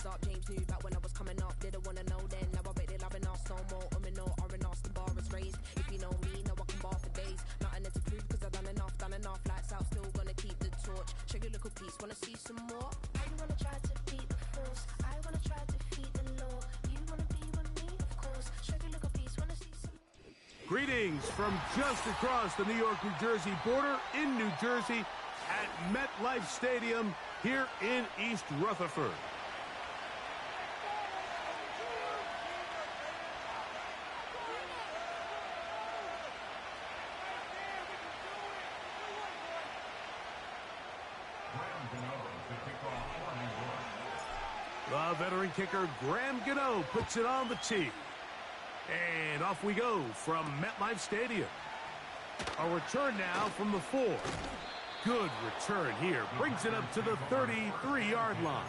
up. James knew back when I was coming up. Didn't wanna know then. Now I bet they're loving us no more. No R&R's, the bar is raised. If you know me, now I can bar for days. Nothing to prove cause I've done enough. Lights out, still gonna keep the torch. Check your little piece, wanna see some more? I wanna try to beat the force. I wanna try to defeat the law. You wanna be with me, of course. Check your little piece, wanna see some. Greetings from just across the New York-New Jersey border in New Jersey at MetLife Stadium here in East Rutherford. The veteran kicker, Graham Gano, puts it on the tee. And off we go from MetLife Stadium. A return now from the 4. Good return here. Brings it up to the 33-yard line.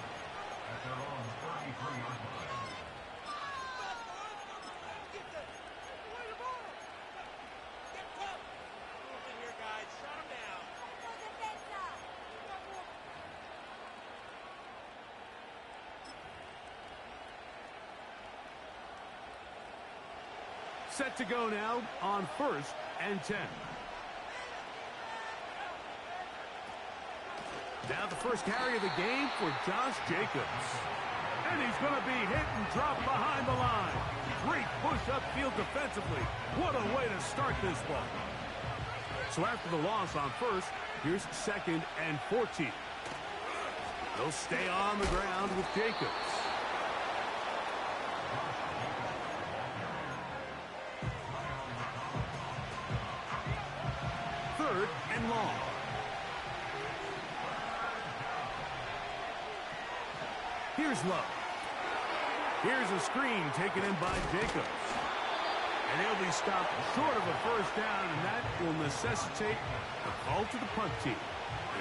Set to go now on 1st and 10. Now the first carry of the game for Josh Jacobs. And he's going to be hit and dropped behind the line. Great push upfield defensively. What a way to start this ball. So after the loss on 1st, here's 2nd and 14. They'll stay on the ground with Jacobs. 3rd and long. Here's Love. Here's a screen taken in by Jacobs. And he'll be stopped short of a first down, and that will necessitate a call to the punt team.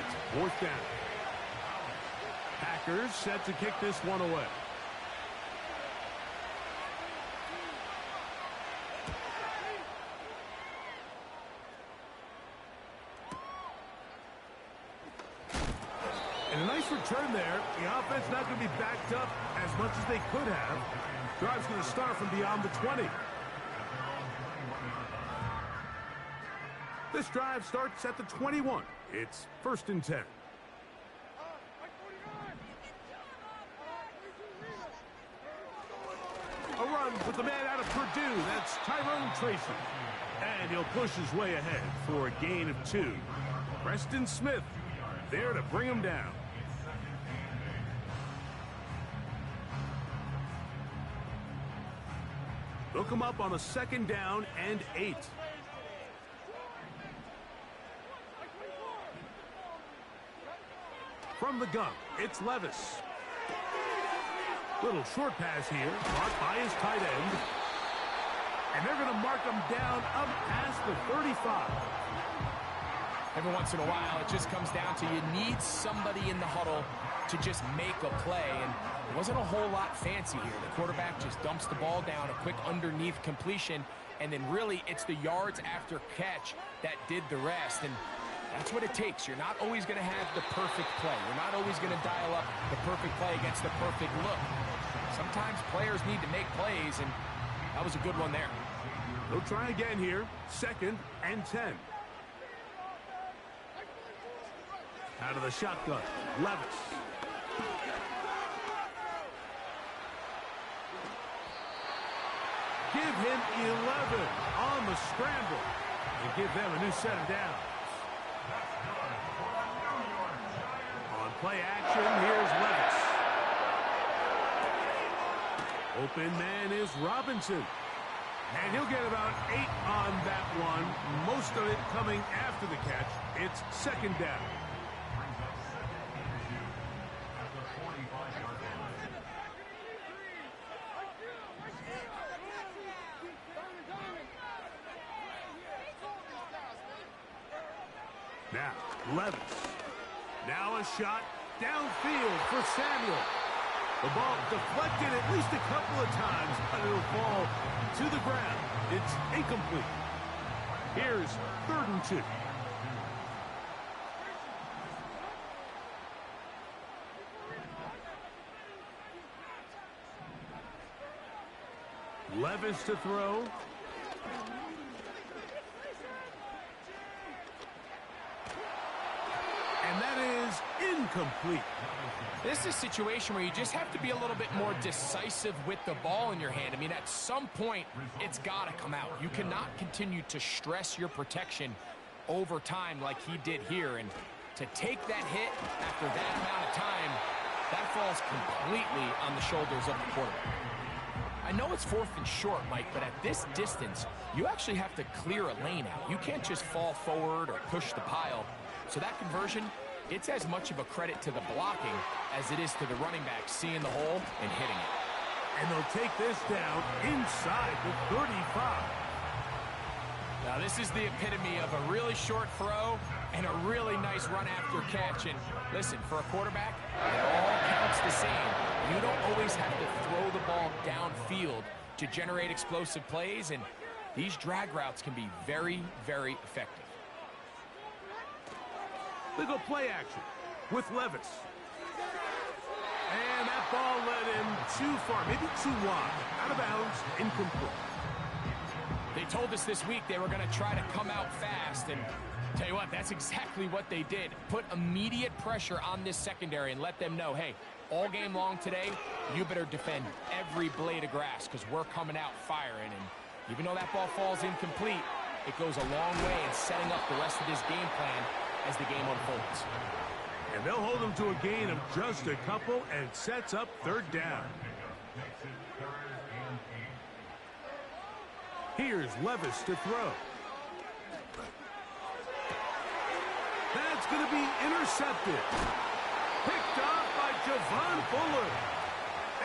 It's 4th down. Packers set to kick this one away. And a nice return there. The offense not going to be backed up as much as they could have. Drive's going to start from beyond the 20. This drive starts at the 21. It's 1st and 10. A run with the man out of Purdue. That's Tyrone Tracy. And he'll push his way ahead for a gain of 2. Preston Smith there to bring him down. They'll come up on a 2nd down and 8. From the gun, it's Levis. Little short pass here, marked by his tight end. And they're going to mark him down up past the 35. Every once in a while, it just comes down to you need somebody in the huddle to just make a play. And it wasn't a whole lot fancy here. The quarterback just dumps the ball down, a quick underneath completion, and then really it's the yards after catch that did the rest. And that's what it takes. You're not always going to have the perfect play. You're not always going to dial up the perfect play against the perfect look. Sometimes players need to make plays, and that was a good one there. They'll try again here. 2nd and 10. Out of the shotgun, Levis. Give him 11 on the scramble and give them a new set of downs. On play action, here's Levis. Open man is Robinson. And he'll get about 8 on that one, most of it coming after the catch. It's 2nd down. Now, Levis. Now a shot downfield for Samuel. The ball deflected at least a couple of times, but it'll fall to the ground. It's incomplete. Here's 3rd and 2. Levis to throw. And that is incomplete. This is a situation where you just have to be a little bit more decisive with the ball in your hand. I mean, at some point, it's got to come out. You cannot continue to stress your protection over time like he did here. And to take that hit after that amount of time, that falls completely on the shoulders of the quarterback. I know it's 4th and short, Mike, but at this distance, you actually have to clear a lane out. You can't just fall forward or push the pile. So that conversion, it's as much of a credit to the blocking as it is to the running back seeing the hole and hitting it. And they'll take this down inside the 35. Now this is the epitome of a really short throw and a really nice run after catch. And listen, for a quarterback, it all counts the same. You don't always have to throw the ball downfield to generate explosive plays, and these drag routes can be very, very effective. They go play action with Levis. And that ball led him too far, maybe too wide. Out of bounds, incomplete. They told us this week they were going to try to come out fast, and tell you what, that's exactly what they did. Put immediate pressure on this secondary and let them know, hey, all game long today, you better defend every blade of grass because we're coming out firing. And even though that ball falls incomplete, it goes a long way in setting up the rest of this game plan as the game unfolds. And they'll hold him to a gain of just a couple and sets up 3rd down. Here's Levis to throw. That's going to be intercepted. Picked up by Javon Fuller.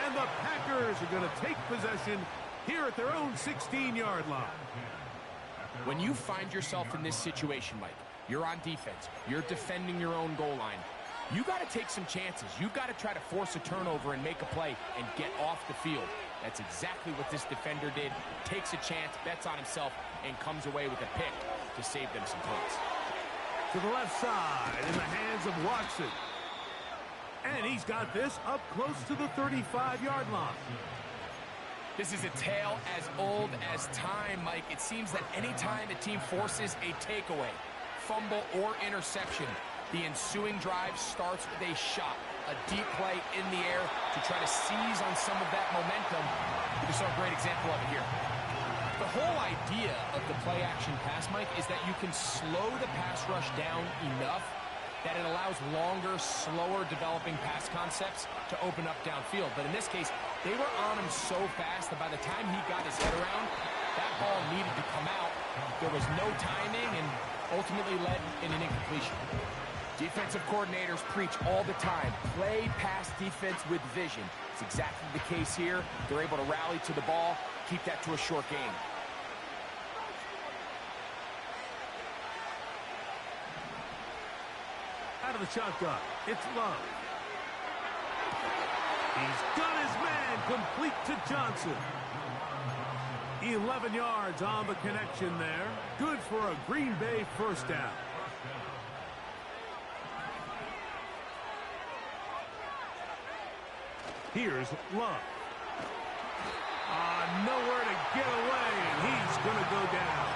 And the Packers are going to take possession here at their own 16-yard line. When you find yourself in this situation, Mike, you're on defense, you're defending your own goal line, you got to take some chances. You got to try to force a turnover and make a play and get off the field. That's exactly what this defender did. Takes a chance, bets on himself, and comes away with a pick to save them some points. To the left side in the hands of Watson. And he's got this up close to the 35-yard line. This is a tale as old as time, Mike. It seems that any time a team forces a takeaway, fumble, or interception, the ensuing drive starts with a shot, a deep play in the air to try to seize on some of that momentum. We saw a great example of it here. The whole idea of the play-action pass, Mike, is that you can slow the pass rush down enough that it allows longer, slower developing pass concepts to open up downfield. But in this case, they were on him so fast that by the time he got his head around, that ball needed to come out. There was no timing and ultimately led in an incompletion. Defensive coordinators preach all the time, play pass defense with vision. It's exactly the case here. They're able to rally to the ball, keep that to a short game. Out of the shotgun, it's Love. He's got his man complete to Johnson. 11 yards on the connection there. Good for a Green Bay first down. Here's Love. Nowhere to get away, and he's going to go down.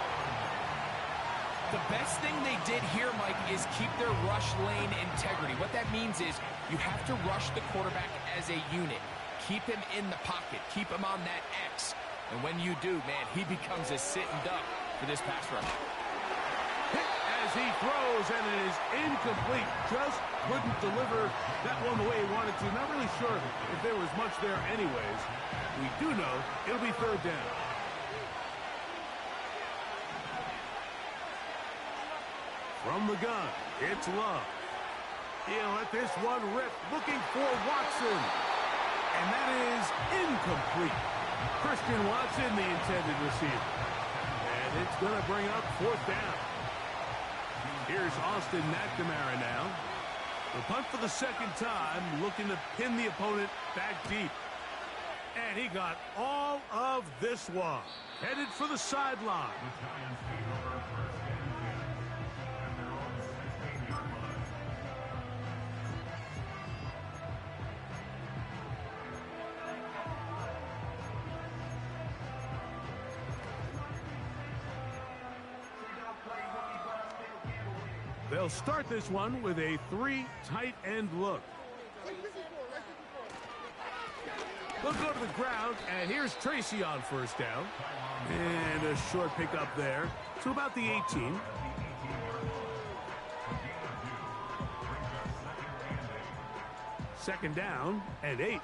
The best thing they did here, Mike, is keep their rush lane integrity. What that means is you have to rush the quarterback as a unit. Keep him in the pocket. Keep him on that X. And when you do, man, he becomes a sitting duck for this pass rush. Hit as he throws, and it is incomplete. Just couldn't deliver that one the way he wanted to. Not really sure if there was much there anyways. We do know it'll be 3rd down. From the gun, it's Love. He'll let this one rip, looking for Watson. And that is incomplete. Christian Watson, the intended receiver. And it's going to bring up 4th down. Here's Austin McNamara now. The punt for the 2nd time, looking to pin the opponent back deep. And he got all of this one. Headed for the sideline. They'll start this one with a 3 tight end look. They'll go to the ground, and here's Tracy on first down. And a short pickup there to about the 18. Second down and 8.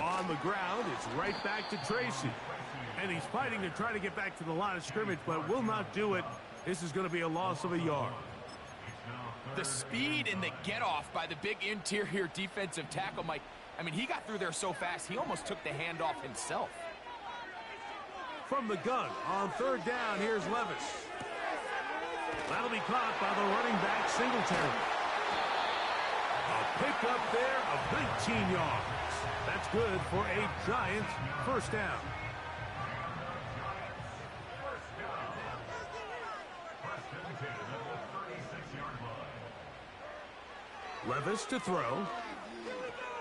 On the ground, it's right back to Tracy. And he's fighting to try to get back to the line of scrimmage, but will not do it. This is going to be a loss of a yard. The speed and the get-off by the big interior defensive tackle, Mike. I mean, he got through there so fast, he almost took the handoff himself. From the gun, on third down, here's Levis. That'll be caught by the running back, Singletary. A pickup there of 19 yards. That's good for a Giants first down. Levis to throw.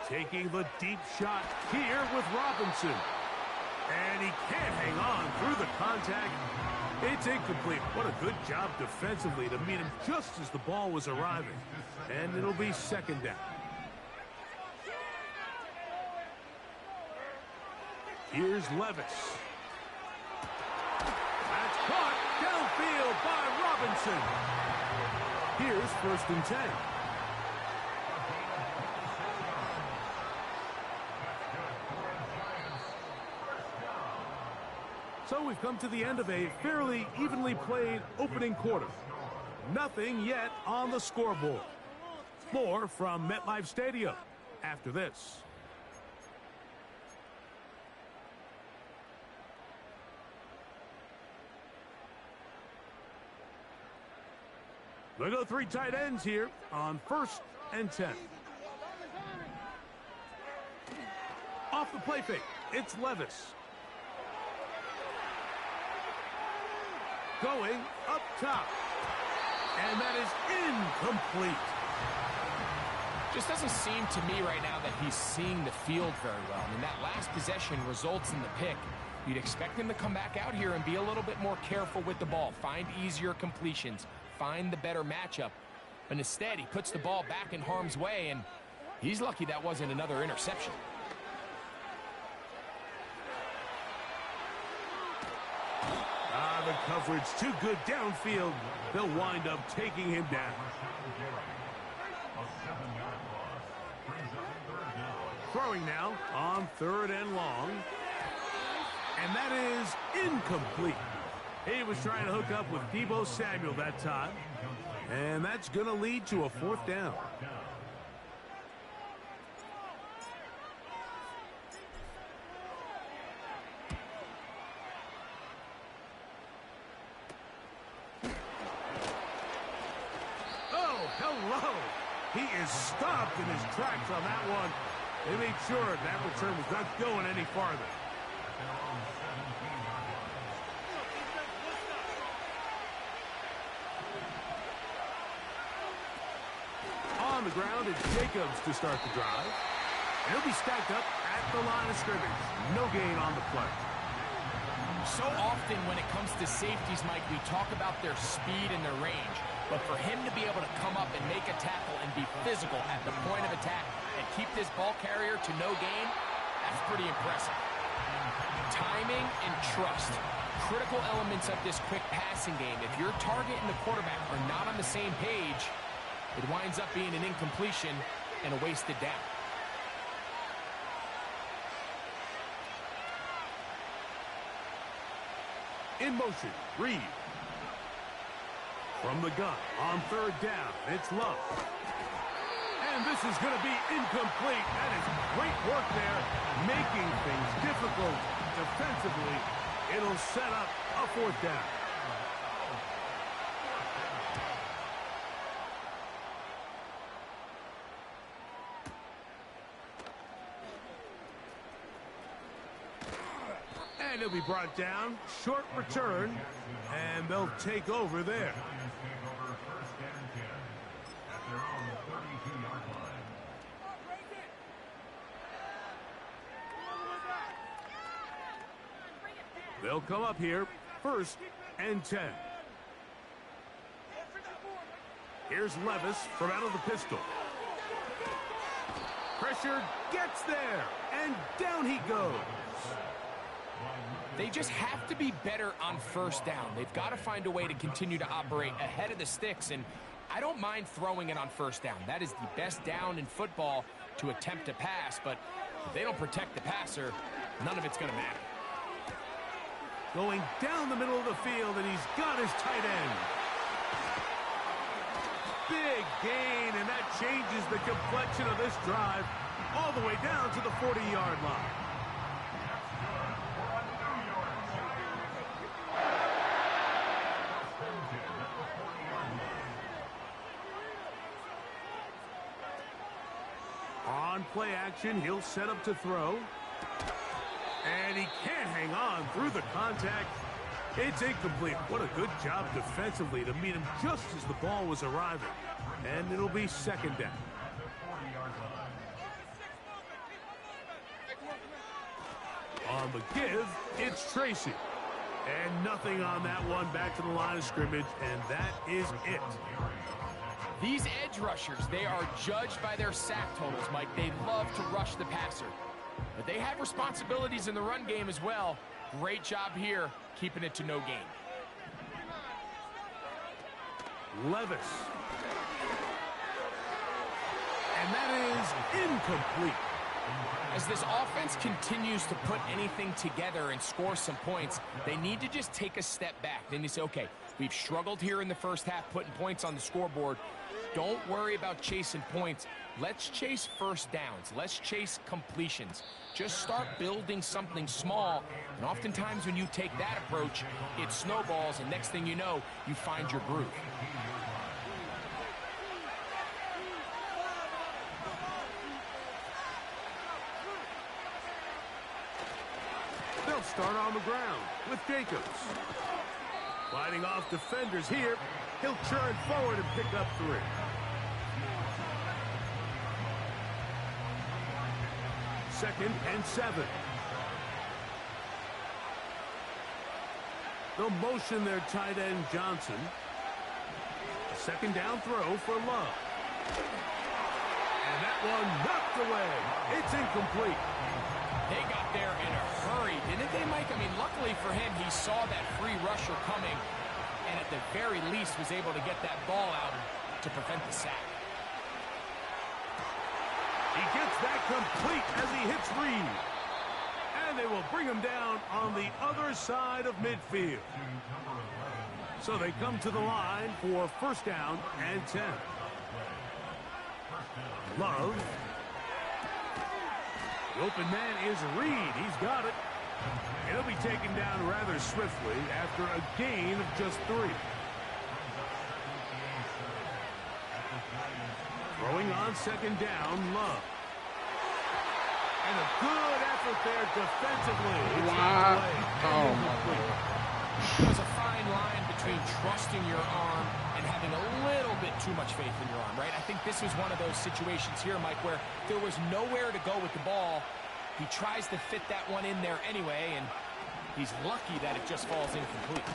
Taking the deep shot here with Robinson. And he can't hang on through the contact. It's incomplete. What a good job defensively to meet him just as the ball was arriving. And it'll be second down. Here's Levis. That's caught downfield by Robinson. Here's first and 10. So we've come to the end of a fairly evenly played opening quarter. Nothing yet on the scoreboard. More from MetLife Stadium after this. They go 3 tight ends here on first and 10. Off the play fake, it's Levis. Going up top. And that is incomplete. Just doesn't seem to me right now that he's seeing the field very well. I mean, that last possession results in the pick. You'd expect him to come back out here and be a little bit more careful with the ball. Find easier completions. Find the better matchup. But instead, he puts the ball back in harm's way, and he's lucky that wasn't another interception. The coverage too good downfield. They'll wind up taking him down. Throwing now on third and long. And that is incomplete. He was trying to hook up with Deebo Samuel that time. And that's going to lead to a fourth down. Hello. He is stopped in his tracks on that one. They made sure that return was not going any farther. On the ground, it's Jacobs to start the drive. He'll be stacked up at the line of scrimmage. No gain on the play. So often when it comes to safeties, Mike, we talk about their speed and their range. But for him to be able to come up and make a tackle and be physical at the point of attack and keep this ball carrier to no gain, that's pretty impressive. Timing and trust, critical elements of this quick passing game. If your target and the quarterback are not on the same page, it winds up being an incompletion and a wasted down. In motion, Reed. From the gun, on third down, it's Love. And this is going to be incomplete. That is great work there, making things difficult defensively. It'll set up a fourth down. And he'll be brought down. Short return. And they'll take over there. They'll come up here. 1st and 10. Here's Levis from out of the pistol. Pressure gets there, and down he goes. They just have to be better on 1st down. They've got to find a way to continue to operate ahead of the sticks, and I don't mind throwing it on 1st down. That is the best down in football to attempt to pass, but if they don't protect the passer, none of it's going to matter. Going down the middle of the field, and he's got his tight end. Big gain, and that changes the complexion of this drive all the way down to the 40-yard line. On play action, he'll set up to throw. And he can't hang on through the contact. It's incomplete. What a good job defensively to meet him just as the ball was arriving. And it'll be 2nd down. On the give, it's Tracy. And nothing on that one, back to the line of scrimmage, and that is it. These edge rushers, they are judged by their sack totals, Mike. They love to rush the passer. But they have responsibilities in the run game as well. Great job here, keeping it to no gain. Levis. And that is incomplete. As this offense continues to put anything together and score some points, they need to just take a step back. Then you say, okay, we've struggled here in the 1st half, putting points on the scoreboard. Don't worry about chasing points. Let's chase 1st downs. Let's chase completions. Just start building something small. And oftentimes when you take that approach, it snowballs, and next thing you know, you find your groove. They'll start on the ground with Jacobs. Fighting off defenders here. He'll churn forward and pick up 3. Second and 7. They'll motion their tight end Johnson. A 2nd down throw for Love. And that one knocked away. It's incomplete. They got there in a hurry, didn't they, Mike? I mean, luckily for him, he saw that free rusher coming, and at the very least was able to get that ball out to prevent the sack. He gets that complete as he hits Reed. And they will bring him down on the other side of midfield. So they come to the line for 1st down and 10. Love. The open man is Reed. He's got it. And he'll be taken down rather swiftly after a gain of just 3. Throwing on 2nd down, Love. And a good effort there defensively. Wow. Oh, There's a fine line between trusting your arm and having a little bit too much faith in your arm, right? I think this was one of those situations here, Mike, where there was nowhere to go with the ball. He tries to fit that one in there anyway, and he's lucky that it just falls incomplete.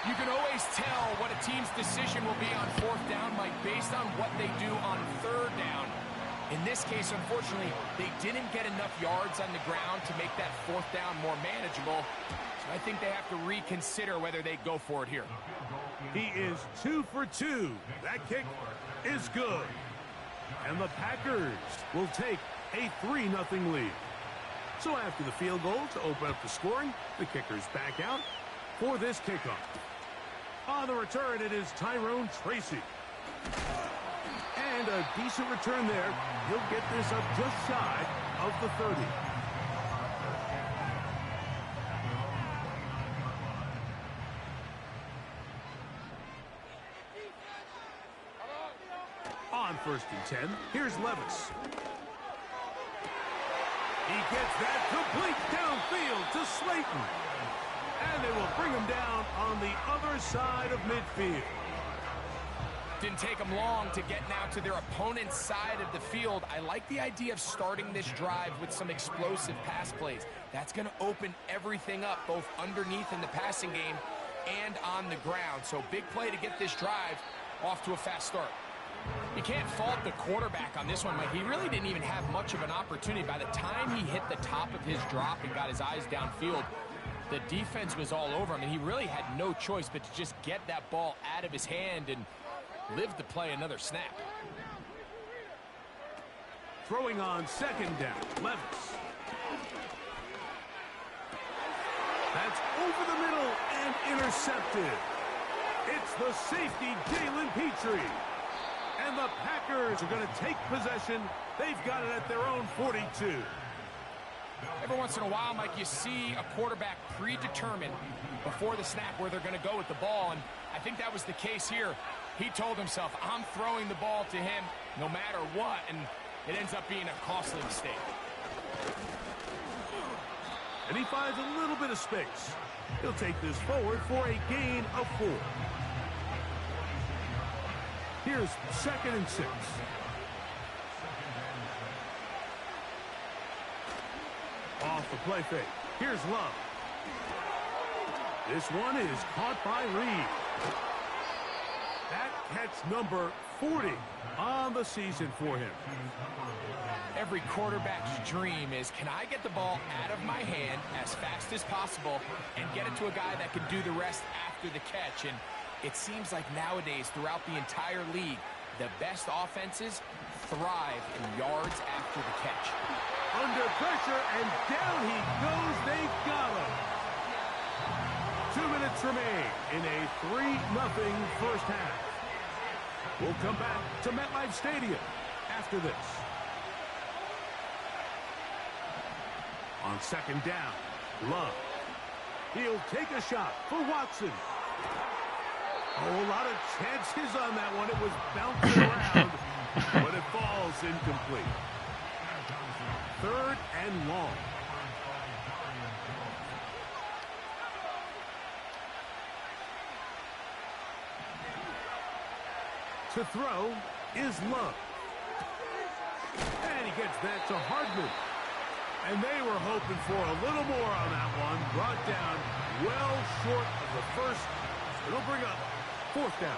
You can always tell what a team's decision will be on 4th down, Mike, based on what they do on 3rd down. In this case, unfortunately, they didn't get enough yards on the ground to make that 4th down more manageable. So I think they have to reconsider whether they go for it here. He is 2 for 2. That kick is good. And the Packers will take a 3-0 lead. So after the field goal to open up the scoring, the kicker's back out for this kickoff. On the return, it is Tyrone Tracy. And a decent return there. He'll get this up just shy of the 30. On 1st and 10, here's Levis. He gets that complete downfield to Slayton. And they will bring him down on the other side of midfield. Didn't take them long to get now to their opponent's side of the field. I like the idea of starting this drive with some explosive pass plays. That's going to open everything up, both underneath in the passing game and on the ground. So big play to get this drive off to a fast start. You can't fault the quarterback on this one, Mike. He really didn't even have much of an opportunity. By the time he hit the top of his drop and got his eyes downfield, the defense was all over him, and he really had no choice but to just get that ball out of his hand and live to play another snap. Throwing on second down, Levis. That's over the middle and intercepted. It's the safety, Jalen Petrie. And the Packers are going to take possession. They've got it at their own 42. Every once in a while, Mike, you see a quarterback predetermined before the snap where they're going to go with the ball, and I think that was the case here. He told himself, I'm throwing the ball to him no matter what, and it ends up being a costly mistake. And he finds a little bit of space. He'll take this forward for a gain of 4. Here's 2nd and 6. Off the play fake. Here's Love. This one is caught by Reed. That catch number 40 on the season for him. Every quarterback's dream is, can I get the ball out of my hand as fast as possible and get it to a guy that can do the rest after the catch? And it seems like nowadays, throughout the entire league, the best offenses thrive in yards after the catch. Under pressure, and down he goes. They've got him. 2 minutes remain in a 3-0 first half. We'll come back to MetLife Stadium after this. On second down, Love. He'll take a shot for Watson. Oh, a lot of chances on that one. It was bouncing around, but it falls incomplete. 3rd and long. To throw is Love. And he gets that to Hardman. And they were hoping for a little more on that one. Brought down well short of the first. It'll bring up 4th down.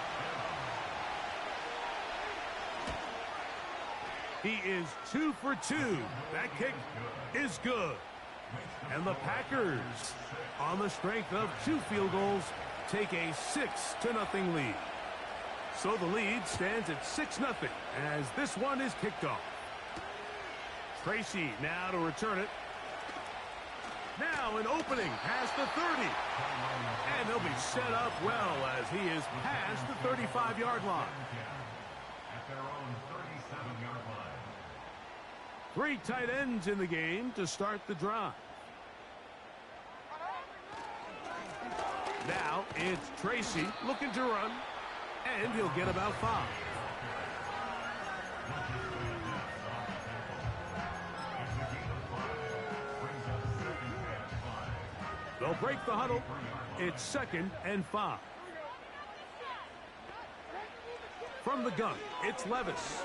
He is 2 for 2. That kick is good. And the Packers, on the strength of 2 field goals, take a 6-0 lead. So the lead stands at 6-0 as this one is kicked off. Tracy now to return it. Now an opening past the 30. And he'll be set up well as he is past the 35-yard line. At their own 37-yard line. 3 tight ends in the game to start the drive. Now it's Tracy looking to run, and he'll get about 5. They'll break the huddle. It's 2nd and 5. From the gun, it's Levis.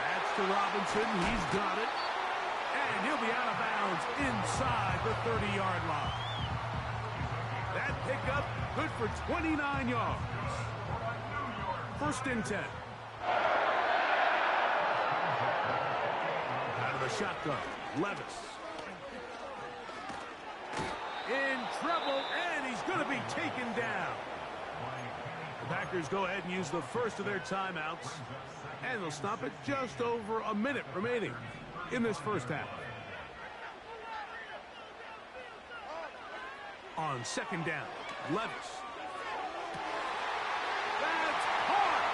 That's to Robinson. He's got it. And he'll be out of bounds inside the 30-yard line. That pickup good for 29 yards. 1st and 10. Out of the shotgun, Levis. In trouble, and he's going to be taken down. The Packers go ahead and use the first of their timeouts, and they'll stop it just over a minute remaining in this first half. On 2nd down, Levis. That's hard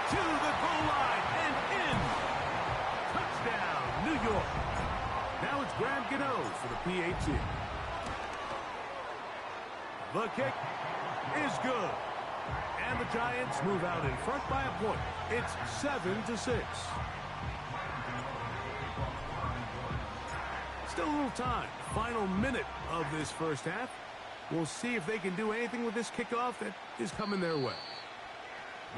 to the goal line and in. Touchdown, New York. Now it's Graham Gano for the PAT. The kick is good. And the Giants move out in front by a point. It's 7-6. Still a little time. Final minute of this first half. We'll see if they can do anything with this kickoff that is coming their way.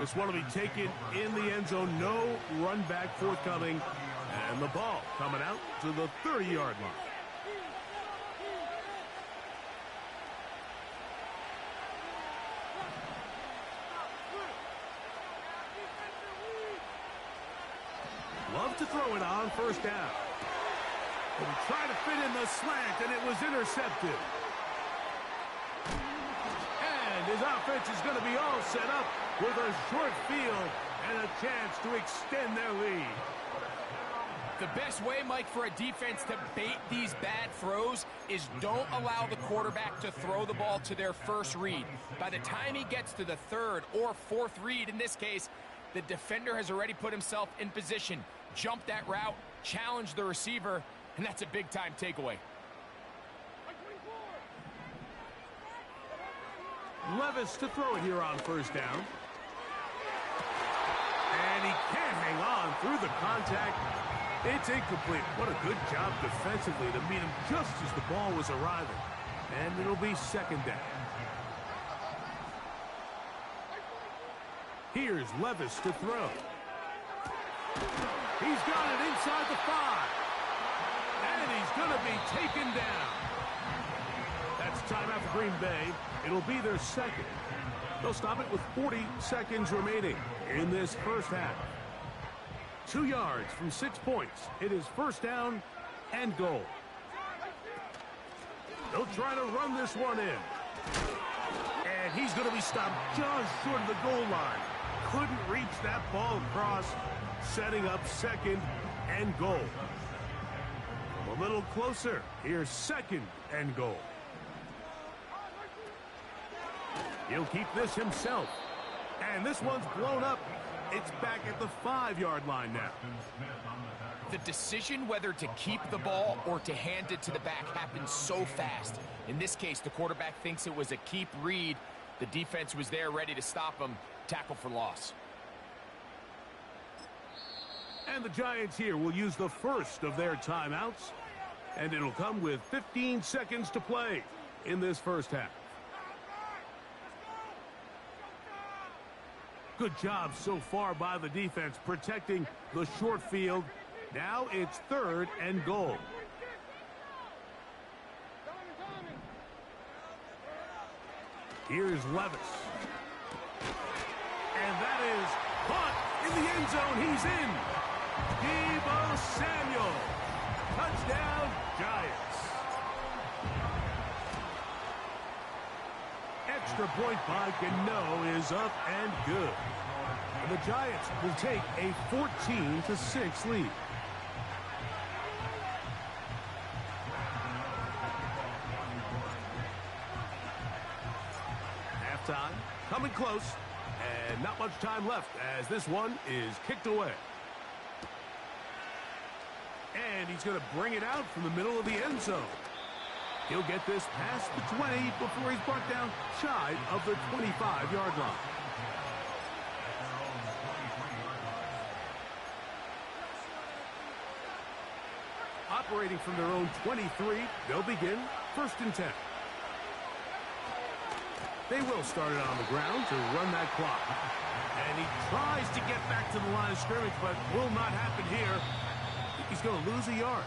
This one will be taken in the end zone. No run back forthcoming. And the ball coming out to the 30-yard line. Love to throw it on first down. But he tried to fit in the slant, and it was intercepted. And his offense is going to be all set up with a short field and a chance to extend their lead. The best way, Mike, for a defense to bait these bad throws is don't allow the quarterback to throw the ball to their first read. By the time he gets to the third or fourth read, in this case, the defender has already put himself in position, jumped that route, challenged the receiver, and that's a big-time takeaway. Levis to throw it here on first down. And he can't hang on through the contact. It's incomplete. What a good job defensively to meet him just as the ball was arriving. And it'll be second down. Here's Levis to throw. He's got it inside the 5. And he's going to be taken down. That's timeout for Green Bay. It'll be their second. They'll stop it with 40 seconds remaining in this first half. 2 yards from 6 points. It is first down and goal. They'll try to run this one in. And he's going to be stopped just short of the goal line. Couldn't reach that ball across, setting up second and goal. Come a little closer. Here's second and goal. He'll keep this himself. And this one's blown up. It's back at the 5-yard line now. The decision whether to keep the ball or to hand it to the back happens so fast. In this case, the quarterback thinks it was a keep read. The defense was there ready to stop him. Tackle for loss. And the Giants here will use the first of their timeouts. And it'll come with 15 seconds to play in this first half. Good job so far by the defense protecting the short field. Now it's third and goal. Here's Levis. And that is caught in the end zone. He's in. Deebo Samuel. Touchdown, Giants. Extra point by Gano is up and good. And the Giants will take a 14-6 lead. Halftime coming close, and not much time left as this one is kicked away. And he's going to bring it out from the middle of the end zone. He'll get this past the 20 before he's brought down shy of the 25-yard line. Operating from their own 23, they'll begin first and 10. They will start it on the ground to run that clock. And he tries to get back to the line of scrimmage, but will not happen here. He's going to lose a yard.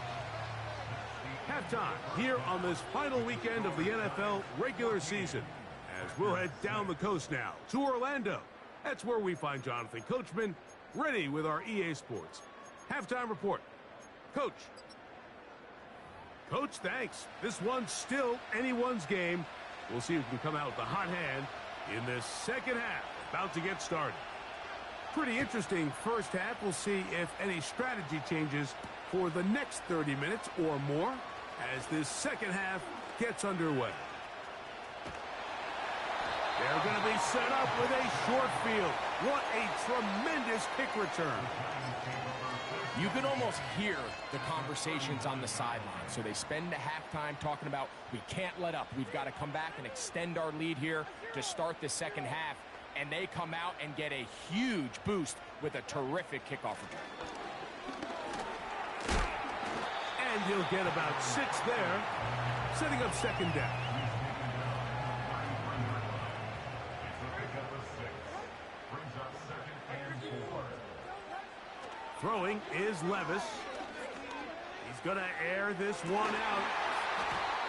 Halftime here on this final weekend of the NFL regular season. As we'll head down the coast now to Orlando. That's where we find Jonathan Coachman ready with our EA Sports halftime report. Coach. Coach, thanks. This one's still anyone's game. We'll see who can come out with the hot hand in this second half. About to get started. Pretty interesting first half. We'll see if any strategy changes for the next 30 minutes or more as this second half gets underway. They're going to be set up with a short field. What a tremendous kick return. You can almost hear the conversations on the sideline. So they spend the halftime talking about, we can't let up. We've got to come back and extend our lead here to start the second half. And they come out and get a huge boost with a terrific kickoff return. And he'll get about 6 there, setting up second down. Throwing is Levis. He's going to air this one out.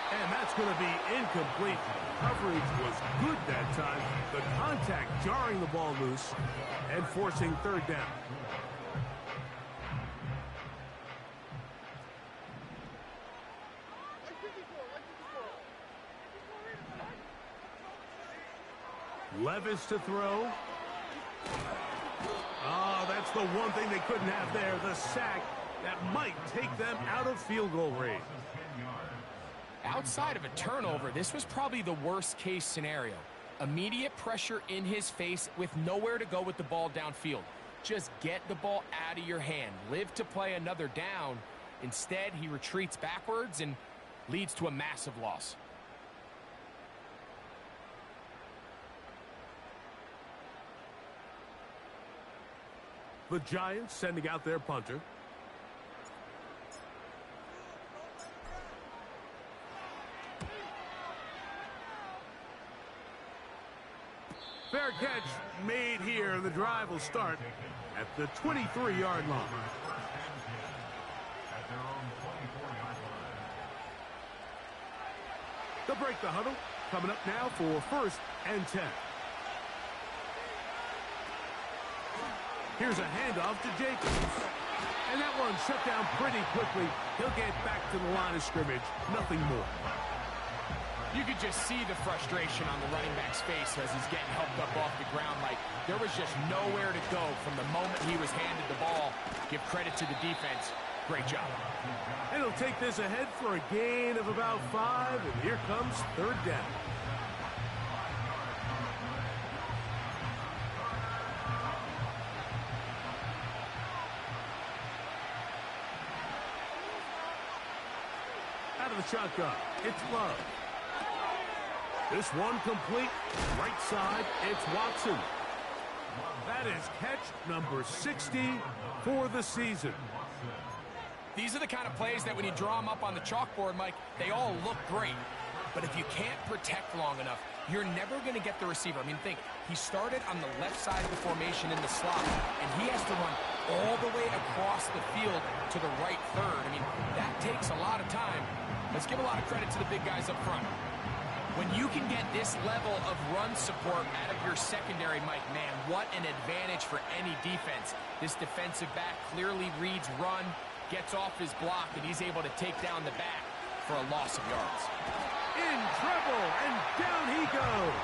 And that's going to be incomplete. Coverage was good that time. The contact jarring the ball loose and forcing third down. Levis to throw. Oh, that's the one thing they couldn't have there, the sack that might take them out of field goal range. Outside of a turnover, this was probably the worst case scenario. Immediate pressure in his face with nowhere to go with the ball downfield. Just get the ball out of your hand. Live to play another down. Instead, he retreats backwards and leads to a massive loss. The Giants sending out their punter. Fair catch made here. The drive will start at the 23-yard line. They'll break the huddle. Coming up now for 1st and 10. Here's a handoff to Jacobs. And that one shut down pretty quickly. He'll get back to the line of scrimmage. Nothing more. You could just see the frustration on the running back's face as he's getting helped up off the ground. Like, there was just nowhere to go from the moment he was handed the ball. Give credit to the defense. Great job. And he'll take this ahead for a gain of about 5. And here comes third down. Out of the shotgun, it's Love. This one complete, right side, it's Watson. That is catch number 60 for the season. These are the kind of plays that when you draw them up on the chalkboard, Mike, they all look great. But if you can't protect long enough, you're never going to get the receiver. I mean, think, he started on the left side of the formation in the slot, and he has to run all the way across the field to the right third. I mean, that takes a lot of time. Let's give a lot of credit to the big guys up front. When you can get this level of run support out of your secondary, Mike, man, what an advantage for any defense. This defensive back clearly reads run, gets off his block, and he's able to take down the back for a loss of yards. In trouble, and down he goes.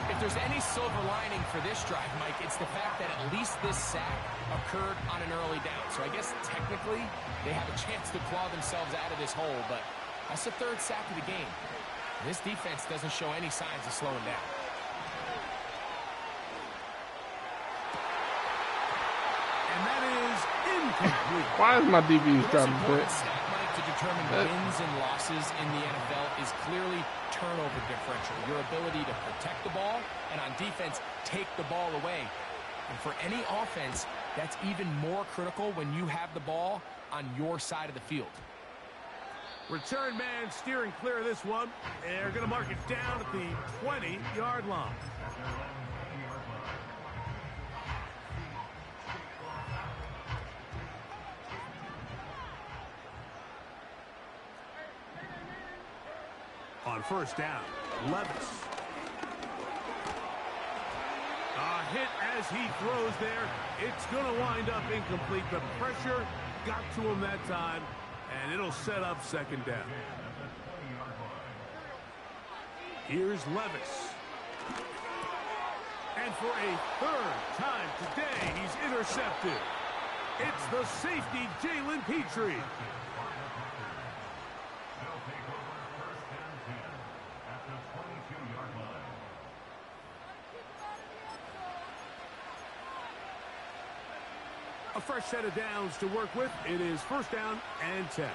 If there's any silver lining for this drive, Mike, it's the fact that at least this sack occurred on an early down. So I guess technically they have a chance to claw themselves out of this hole, but that's the 3rd sack of the game. This defense doesn't show any signs of slowing down. And that is incomplete. Why is my DBs The most dropping important quick? stat, Mike, to determine wins and losses in the NFL is clearly turnover differential. Your ability to protect the ball and on defense, take the ball away. And for any offense, that's even more critical when you have the ball on your side of the field. Return man steering clear of this one. They're going to mark it down at the 20-yard line. On 1st down, Levis. A hit as he throws there. It's going to wind up incomplete. The pressure got to him that time, and it'll set up 2nd down. Here's Levis. And for a 3rd time today, he's intercepted. It's the safety, Jalen Petrie. A fresh set of downs to work with. It is 1st down and 10.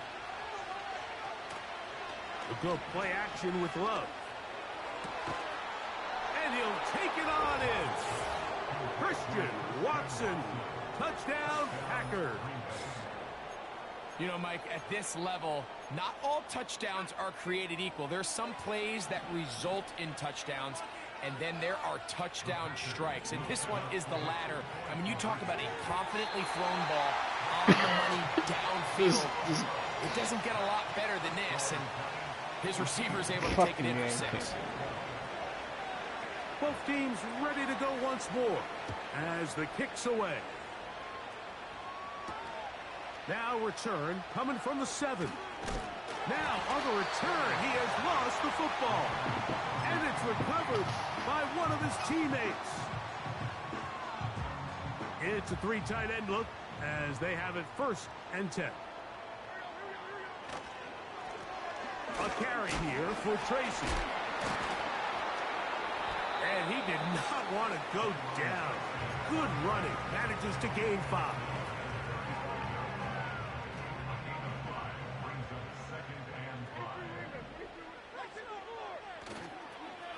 We'll go play action with Love. And he'll take it on in. Christian Watson. Touchdown, Packers. You know, Mike, at this level, not all touchdowns are created equal. There's some plays that result in touchdowns, and then there are touchdown strikes. And this one is the latter. I mean, you talk about a confidently thrown ball on the money downfield. It doesn't get a lot better than this, and his receiver is able to take it in for 6. Both teams ready to go once more as the kick's away. Now return coming from the 7. Now on the return, he has lost the football. And it's recovered by one of his teammates. It's a 3 tight end look as they have it 1st and 10. A carry here for Tracy. And he did not want to go down. Good running. Manages to gain 5.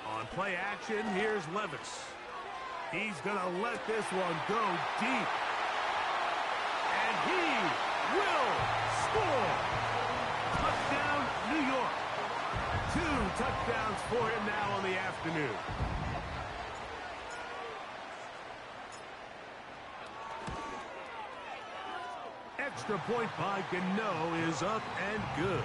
On play action, here's Levis. He's going to let this one go deep. And he will score. Touchdown, New York. 2 touchdowns for him now on the afternoon. Extra point by Gano is up and good.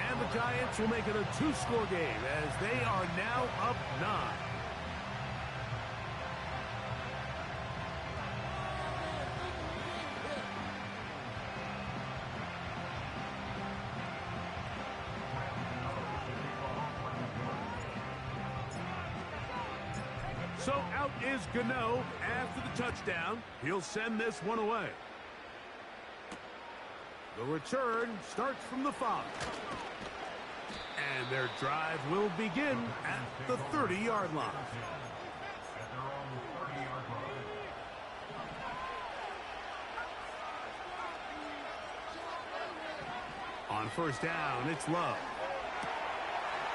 And the Giants will make it a 2-score game as they are now up 9. So out is Gano after the touchdown. He'll send this one away. The return starts from the 5. And their drive will begin at the 30-yard line. On 1st down, it's Love.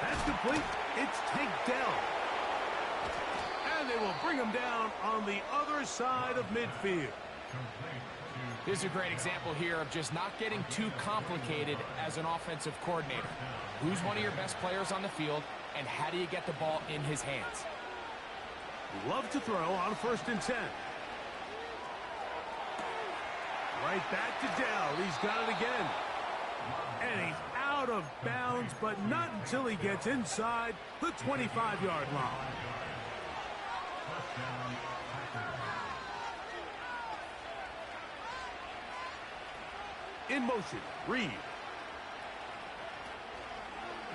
That's complete. It's Tank Dell. And they will bring him down on the other side of midfield. This is a great example here of just not getting too complicated as an offensive coordinator. Who's one of your best players on the field, and how do you get the ball in his hands? Love to throw on 1st and 10. Right back to Dell. He's got it again. And he's out of bounds, but not until he gets inside the 25-yard line. In motion, Reed.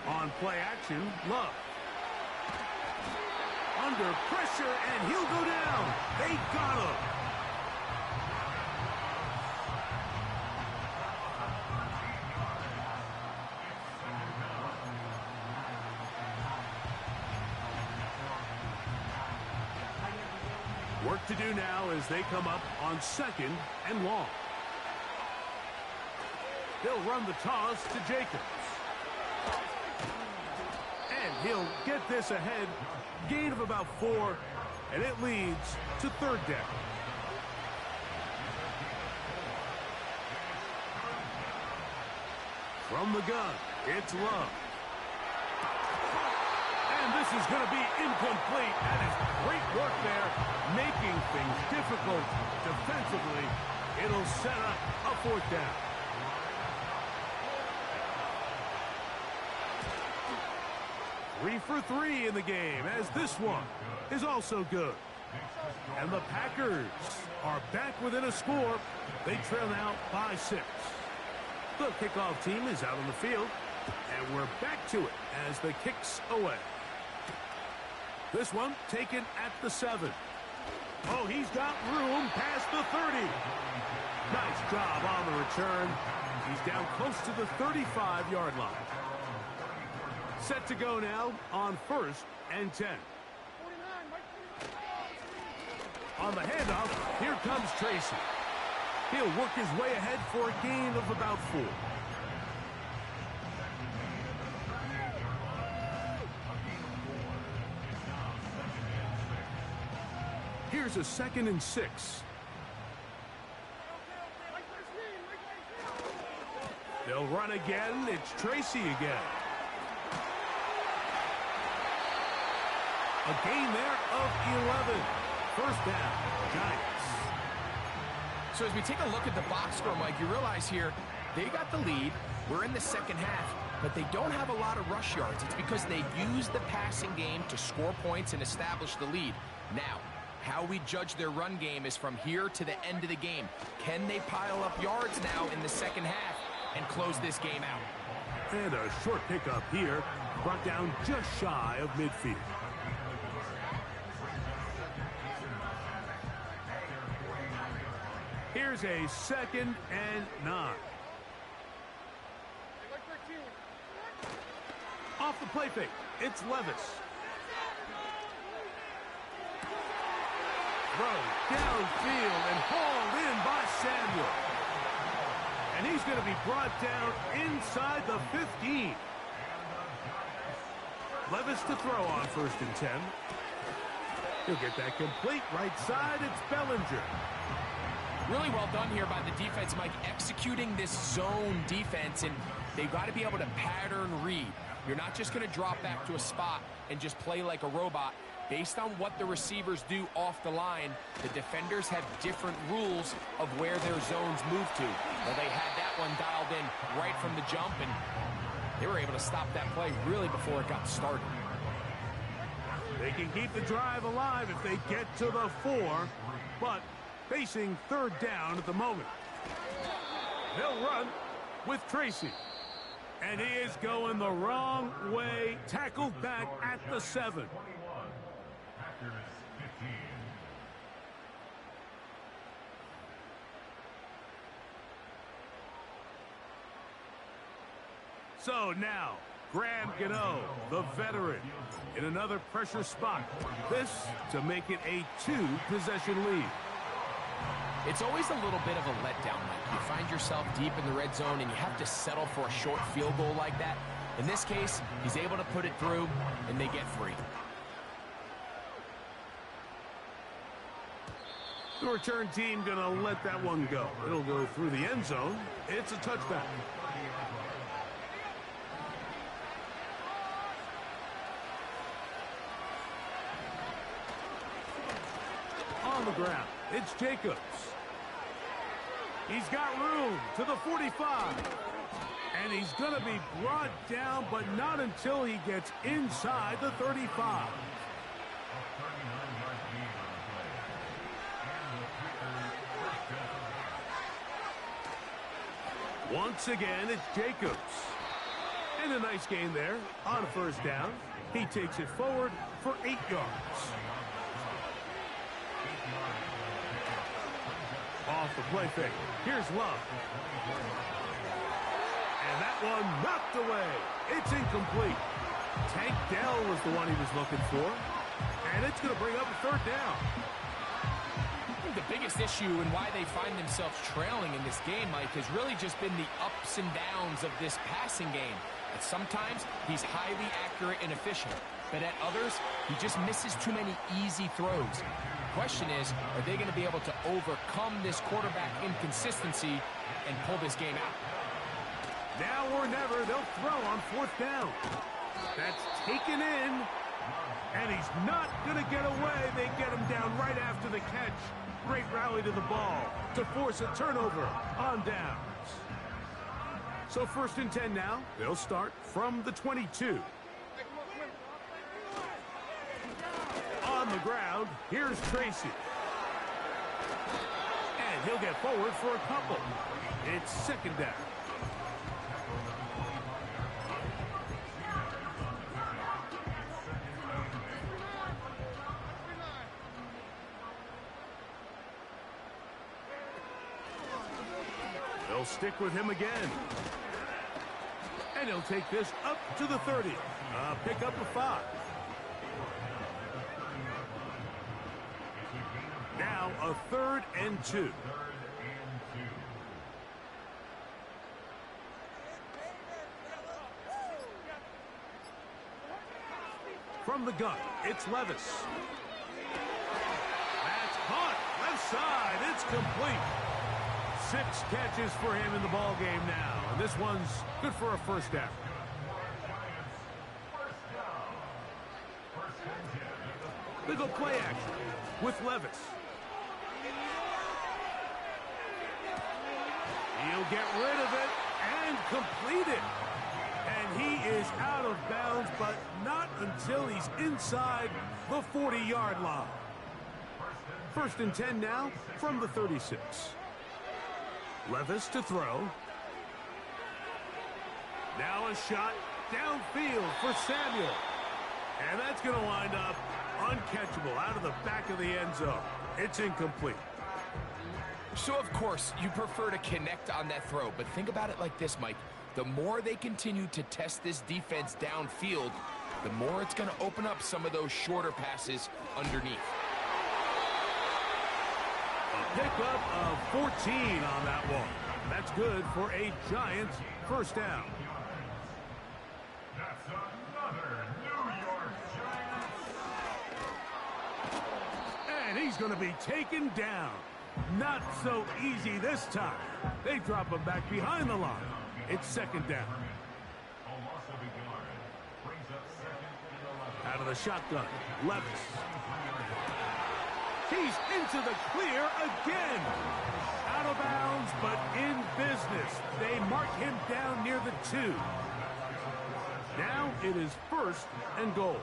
On play action, Love. Under pressure, and he'll go down. They got him. Work to do now as they come up on 2nd and long. They'll run the toss to Jacobs. And he'll get this ahead. Gain of about 4, and it leads to 3rd down. From the gun, it's Love. And this is going to be incomplete. That is great work there, making things difficult defensively. It'll set up a 4th down. Three for 3 in the game, as this one is also good. And the Packers are back within a score. They trail now by 6. The kickoff team is out on the field, and we're back to it as the kick's away. This one taken at the 7. Oh, he's got room past the 30. Nice job on the return. He's down close to the 35-yard line. Set to go now on 1st and 10. On the handoff, here comes Tracy. He'll work his way ahead for a gain of about 4. Here's a 2nd and 6. They'll run again. It's Tracy again. A gain there of 11. First down, Giants. So as we take a look at the box score, Mike, you realize here they got the lead. We're in the second half, but they don't have a lot of rush yards. It's because they use the passing game to score points and establish the lead. Now, how we judge their run game is from here to the end of the game. Can they pile up yards now in the second half and close this game out? And a short pickup here, brought down just shy of midfield. Here's a 2nd and 9. Off the play fake, it's Levis. Throw downfield and hauled in by Samuel. And he's going to be brought down inside the 15. Levis to throw on 1st and 10. He'll get that complete right side. It's Bellinger. Really well done here by the defense, Mike, executing this zone defense, and they've got to be able to pattern read. You're not just going to drop back to a spot and just play like a robot. Based on what the receivers do off the line, the defenders have different rules of where their zones move to. Well, they had that one dialed in right from the jump, and they were able to stop that play really before it got started. They can keep the drive alive if they get to the 4, but facing 3rd down at the moment. They'll run with Tracy. And he is going the wrong way. Tackled back at the 7. So now, Graham Gano, the veteran, in another pressure spot. This to make it a 2-possession lead. It's always a little bit of a letdown, Mike. You find yourself deep in the red zone and you have to settle for a short field goal like that. In this case, he's able to put it through and they get free. The return team gonna let that one go. It'll go through the end zone. It's a touchback. On the ground, it's Jacobs. He's got room to the 45. And he's going to be brought down, but not until he gets inside the 35. Once again, it's Jacobs. And a nice gain there on 1st down. He takes it forward for 8 yards. Off the play fake. Here's Love. And that one knocked away. It's incomplete. Tank Dell was the one he was looking for. And it's going to bring up a 3rd down. I think the biggest issue and why they find themselves trailing in this game, Mike, has really just been the ups and downs of this passing game. And sometimes he's highly accurate and efficient. But at others, he just misses too many easy throws. Question is, are they going to be able to overcome this quarterback inconsistency and pull this game out? Now or never, they'll throw on 4th down. That's taken in, and he's not going to get away. They get him down right after the catch. Great rally to the ball to force a turnover on downs. So 1st and 10 now. They'll start from the 22. On the ground, here's Tracy. And he'll get forward for a couple. It's 2nd down. They'll stick with him again. And he'll take this up to the 30. Pick up a 5. Now a 3rd and 2. From the gun, it's Levis. That's caught. Left side. It's complete. 6 catches for him in the ball game now. And this one's good for a 1st down. They go play action with Levis. He'll get rid of it and complete it. And he is out of bounds, but not until he's inside the 40-yard line. 1st and 10 now from the 36. Levis to throw. Now a shot downfield for Samuel. And that's going to wind up uncatchable out of the back of the end zone. It's incomplete. So, of course, you prefer to connect on that throw, but think about it like this, Mike. The more they continue to test this defense downfield, the more it's going to open up some of those shorter passes underneath. A pickup of 14 on that one. That's good for a Giants first down. That's another New York Giants. And he's going to be taken down. Not so easy this time. They drop him back behind the line. It's 2nd down. Out of the shotgun, Levis. He's into the clear again. Out of bounds, but in business. They mark him down near the 2. Now it is 1st and goal.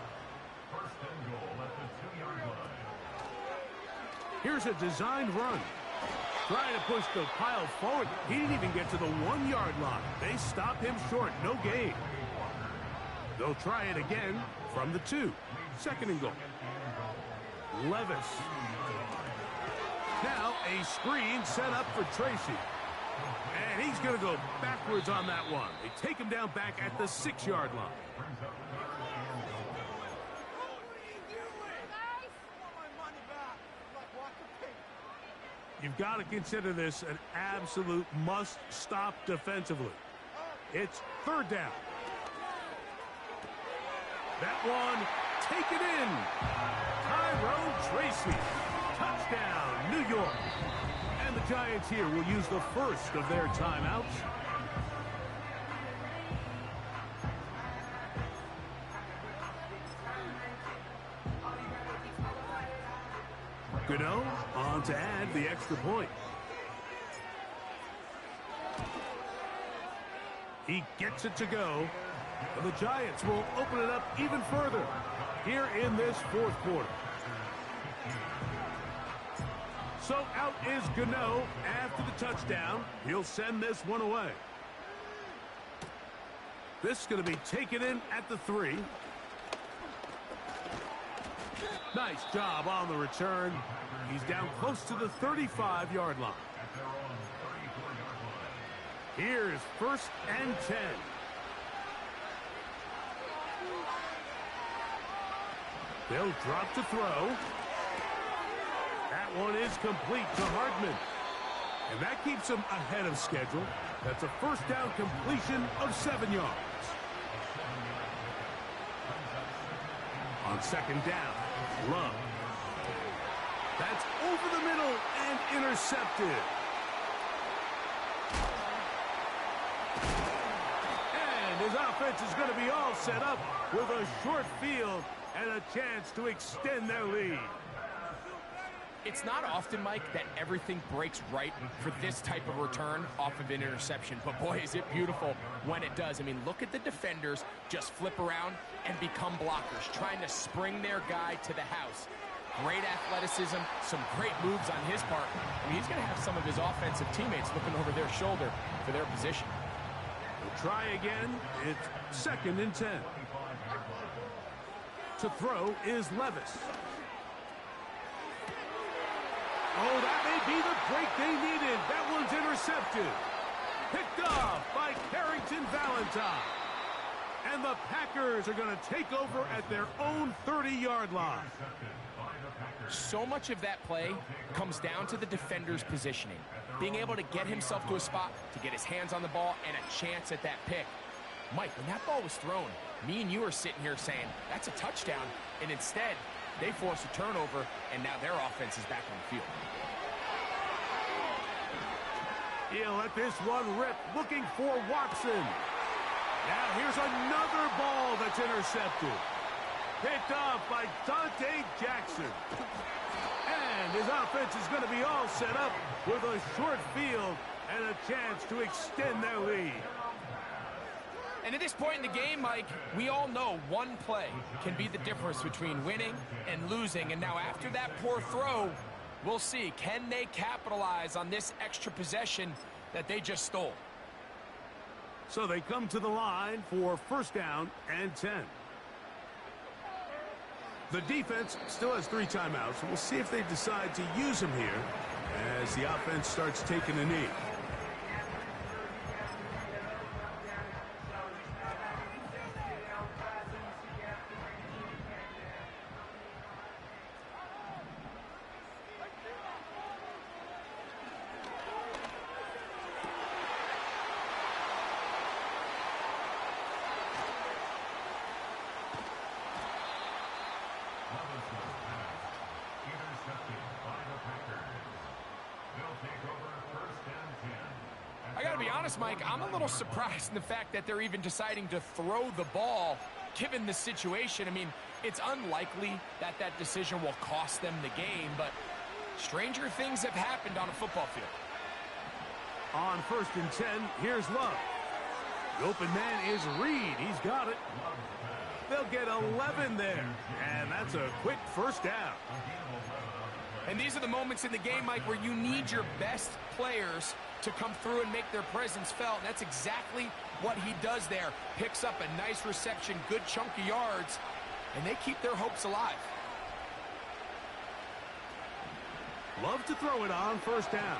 Here's a designed run. Trying to push the pile forward. He didn't even get to the 1-yard line. They stop him short. No gain. They'll try it again from the 2. 2nd and goal. Levis. Now a screen set up for Tracy. And he's going to go backwards on that one. They take him down back at the 6-yard line. You've got to consider this an absolute must-stop defensively. It's 3rd down. That one taken in. Tyrone Tracy. Touchdown, New York. And the Giants here will use the first of their timeouts. Gano on to add the extra point. He gets it to go. And the Giants will open it up even further here in this 4th quarter. So out is Gano after the touchdown. He'll send this one away. This is going to be taken in at the 3. Nice job on the return. He's down close to the 35-yard line. Here's 1st and 10. They'll drop to throw. That one is complete to Hardman. And that keeps him ahead of schedule. That's a 1st down completion of 7 yards. On 2nd down, Love. That's over the middle and intercepted. And his offense is going to be all set up with a short field and a chance to extend their lead. It's not often, Mike, that everything breaks right for this type of return off of an interception. But, boy, is it beautiful when it does. I mean, look at the defenders just flip around and become blockers, trying to spring their guy to the house. Great athleticism, some great moves on his part. I mean, he's going to have some of his offensive teammates looking over their shoulder for their position. We'll try again. It's 2nd and 10. To throw is Levis. Oh, that may be the break they needed. That one's intercepted. Picked off by Carrington Valentine. And the Packers are going to take over at their own 30-yard line. So much of that play comes down to the defender's positioning. Being able to get himself to a spot, to get his hands on the ball, and a chance at that pick. Mike, when that ball was thrown, me and you are sitting here saying, that's a touchdown. And instead, they force a turnover, and now their offense is back on the field. He'll let this one rip, looking for Watson. Now here's another ball that's intercepted. picked off by Dante Jackson. And his offense is going to be all set up with a short field and a chance to extend their lead. And at this point in the game, Mike, we all know one play can be the difference between winning and losing. And now after that poor throw, we'll see, can they capitalize on this extra possession that they just stole? So they come to the line for first down and 10. The defense still has 3 timeouts. We'll see if they decide to use them here as the offense starts taking a knee. I got to be honest, Mike, I'm a little surprised in the fact that they're even deciding to throw the ball given the situation. I mean, it's unlikely that that decision will cost them the game, but stranger things have happened on a football field. On first and 10, here's Love. The open man is Reed. He's got it. They'll get 11 there, and that's a quick first down. And these are the moments in the game, Mike, where you need your best players to come through and make their presence felt. And that's exactly what he does there. Picks up a nice reception, good chunk of yards, and they keep their hopes alive. Love to throw it on first down.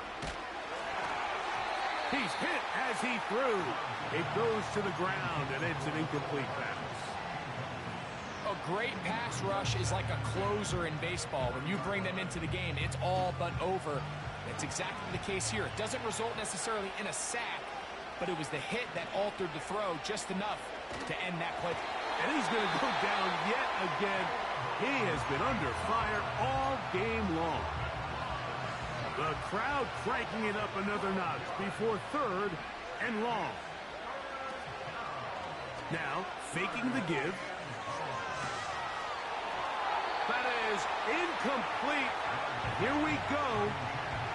He's hit as he threw. It goes to the ground, and it's an incomplete pass. A great pass rush is like a closer in baseball. When you bring them into the game, it's all but over. That's exactly the case here. It doesn't result necessarily in a sack, but it was the hit that altered the throw just enough to end that play. And he's going to go down yet again. He has been under fire all game long. The crowd cranking it up another notch before third and long. Now, faking the give. That is incomplete. Here we go.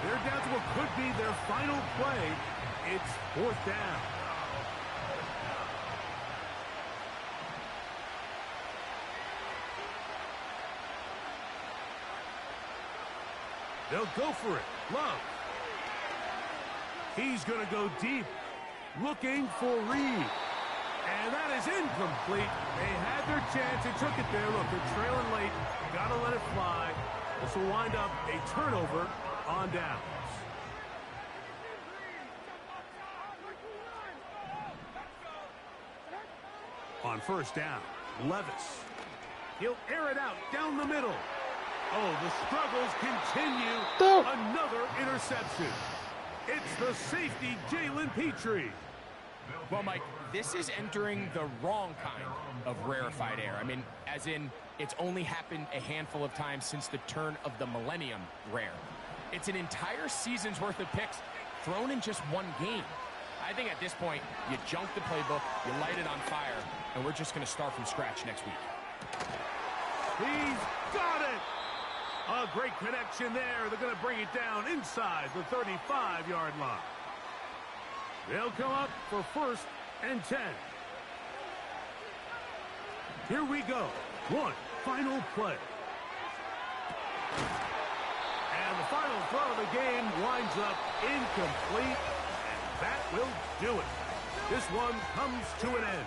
They're down to what could be their final play. It's fourth down. They'll go for it. Love. He's going to go deep, looking for Reed. And that is incomplete. They had their chance. They took it there. Look, they're trailing late. Got to let it fly. This will wind up a turnover on downs. On first down, Levis. He'll air it out down the middle. Oh, the struggles continue. Another interception. It's the safety, Jalen Petrie. Well, Mike, this is entering the wrong kind of rarefied air. I mean, as in, it's only happened a handful of times since the turn of the millennium rare. It's an entire season's worth of picks thrown in just one game. I think at this point, you junk the playbook, you light it on fire, and we're just going to start from scratch next week. He's got it! A great connection there. They're going to bring it down inside the 35-yard line. They'll come up for first and 10. Here we go. One final play. And the final throw of the game winds up incomplete. And that will do it. This one comes to an end.